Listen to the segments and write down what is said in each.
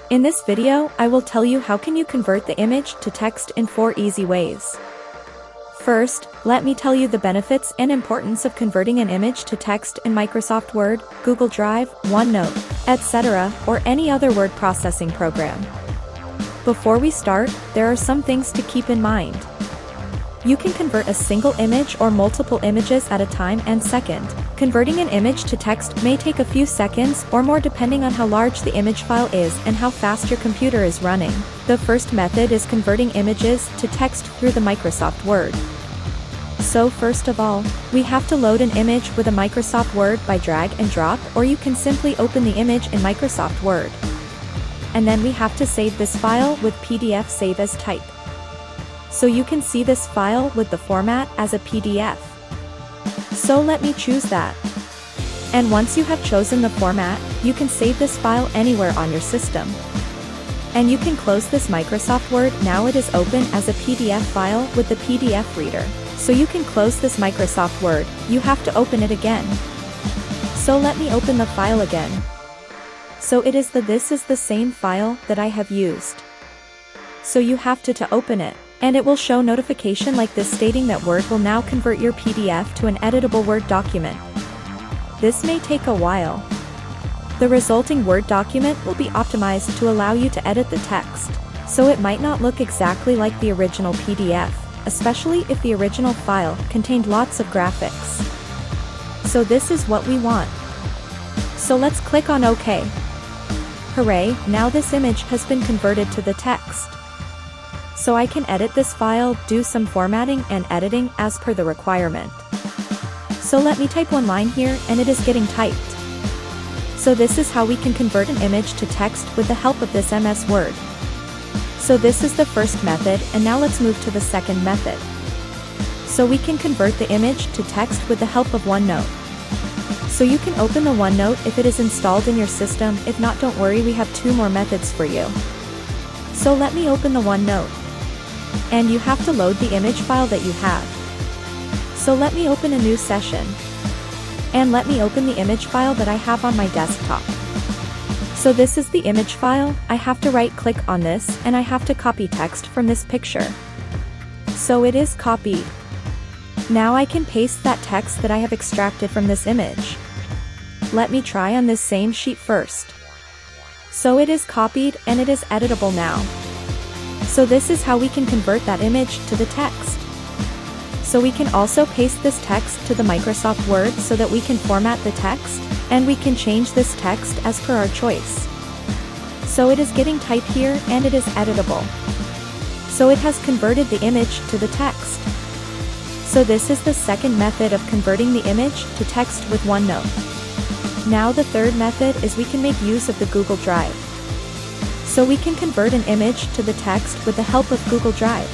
In this video, I will tell you how can you convert the image to text in 4 easy ways. First, let me tell you the benefits and importance of converting an image to text in Microsoft Word, Google Drive, OneNote, etc., or any other word processing program. Before we start, there are some things to keep in mind. You can convert a single image or multiple images at a time, and second, converting an image to text may take a few seconds or more depending on how large the image file is and how fast your computer is running. The first method is converting images to text through the Microsoft Word. So first of all, we have to load an image with a Microsoft Word by drag and drop, or you can simply open the image in Microsoft Word. And then we have to save this file with PDF Save As type. So you can see this file with the format as a PDF. So let me choose that. And once you have chosen the format, you can save this file anywhere on your system. And you can close this Microsoft Word. Now it is open as a PDF file with the PDF reader. So you can close this Microsoft Word, you have to open it again. So let me open the file again. So this is the same file that I have used. So you have to open it. And it will show notification like this stating that Word will now convert your PDF to an editable Word document. This may take a while. The resulting Word document will be optimized to allow you to edit the text, so it might not look exactly like the original PDF, especially if the original file contained lots of graphics. So this is what we want. So let's click on OK. Hooray, now this image has been converted to the text. So I can edit this file, do some formatting and editing as per the requirement. So let me type one line here, and it is getting typed. So this is how we can convert an image to text with the help of this MS Word. So this is the first method, and now let's move to the second method. So we can convert the image to text with the help of OneNote. So you can open the OneNote if it is installed in your system. If not, don't worry, we have 2 more methods for you. So let me open the OneNote. And you have to load the image file that you have. So let me open a new session. And let me open the image file that I have on my desktop. So this is the image file. I have to right click on this, and I have to copy text from this picture. So it is copied. Now I can paste that text that I have extracted from this image. Let me try on this same sheet first. So it is copied and it is editable now. So this is how we can convert that image to the text. So we can also paste this text to the Microsoft Word so that we can format the text, and we can change this text as per our choice. So it is getting typed here and it is editable. So it has converted the image to the text. So this is the second method of converting the image to text with OneNote. Now the third method is we can make use of the Google Drive. So we can convert an image to the text with the help of Google Drive.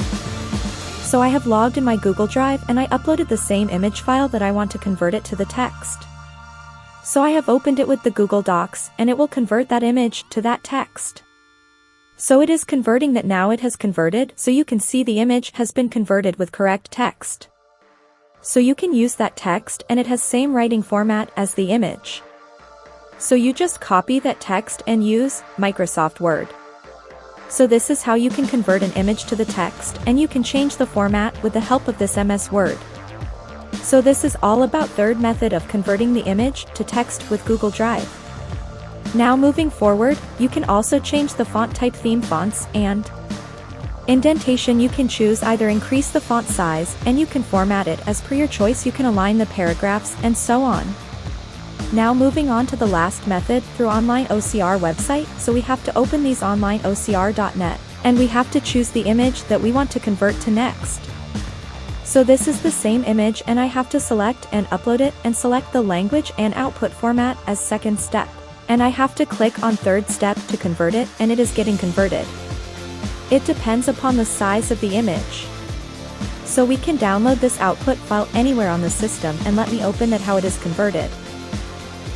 So I have logged in my Google Drive and I uploaded the same image file that I want to convert it to the text. So I have opened it with the Google Docs, and it will convert that image to that text. So it is converting that now. It has converted, so you can see the image has been converted with correct text. So you can use that text and it has same writing format as the image. So you just copy that text and use Microsoft Word. So this is how you can convert an image to the text, and you can change the format with the help of this MS Word. So this is all about third method of converting the image to text with Google Drive. Now moving forward, you can also change the font type, theme fonts, and indentation. You can choose either increase the font size, and you can format it as per your choice. You can align the paragraphs and so on. Now moving on to the last method, through online OCR website. So we have to open these onlineocr.net, and we have to choose the image that we want to convert to next. So this is the same image, and I have to select and upload it, and select the language and output format as second step. And I have to click on third step to convert it, and it is getting converted. It depends upon the size of the image. So we can download this output file anywhere on the system, and let me open it how it is converted.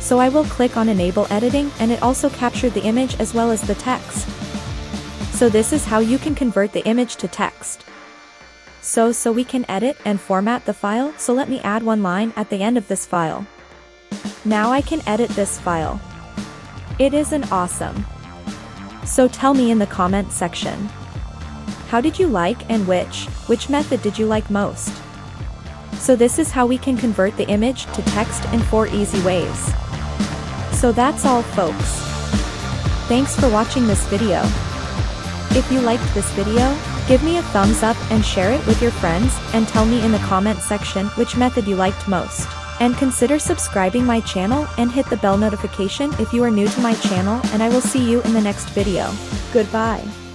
So I will click on enable editing, and it also captured the image as well as the text. So this is how you can convert the image to text. So we can edit and format the file. So let me add one line at the end of this file. Now I can edit this file. It is an awesome. So tell me in the comment section. How did you like and which method did you like most? So this is how we can convert the image to text in 4 easy ways. So that's all, folks. Thanks for watching this video. If you liked this video, give me a thumbs up and share it with your friends, and tell me in the comment section which method you liked most. And consider subscribing my channel and hit the bell notification if you are new to my channel, and I will see you in the next video. Goodbye.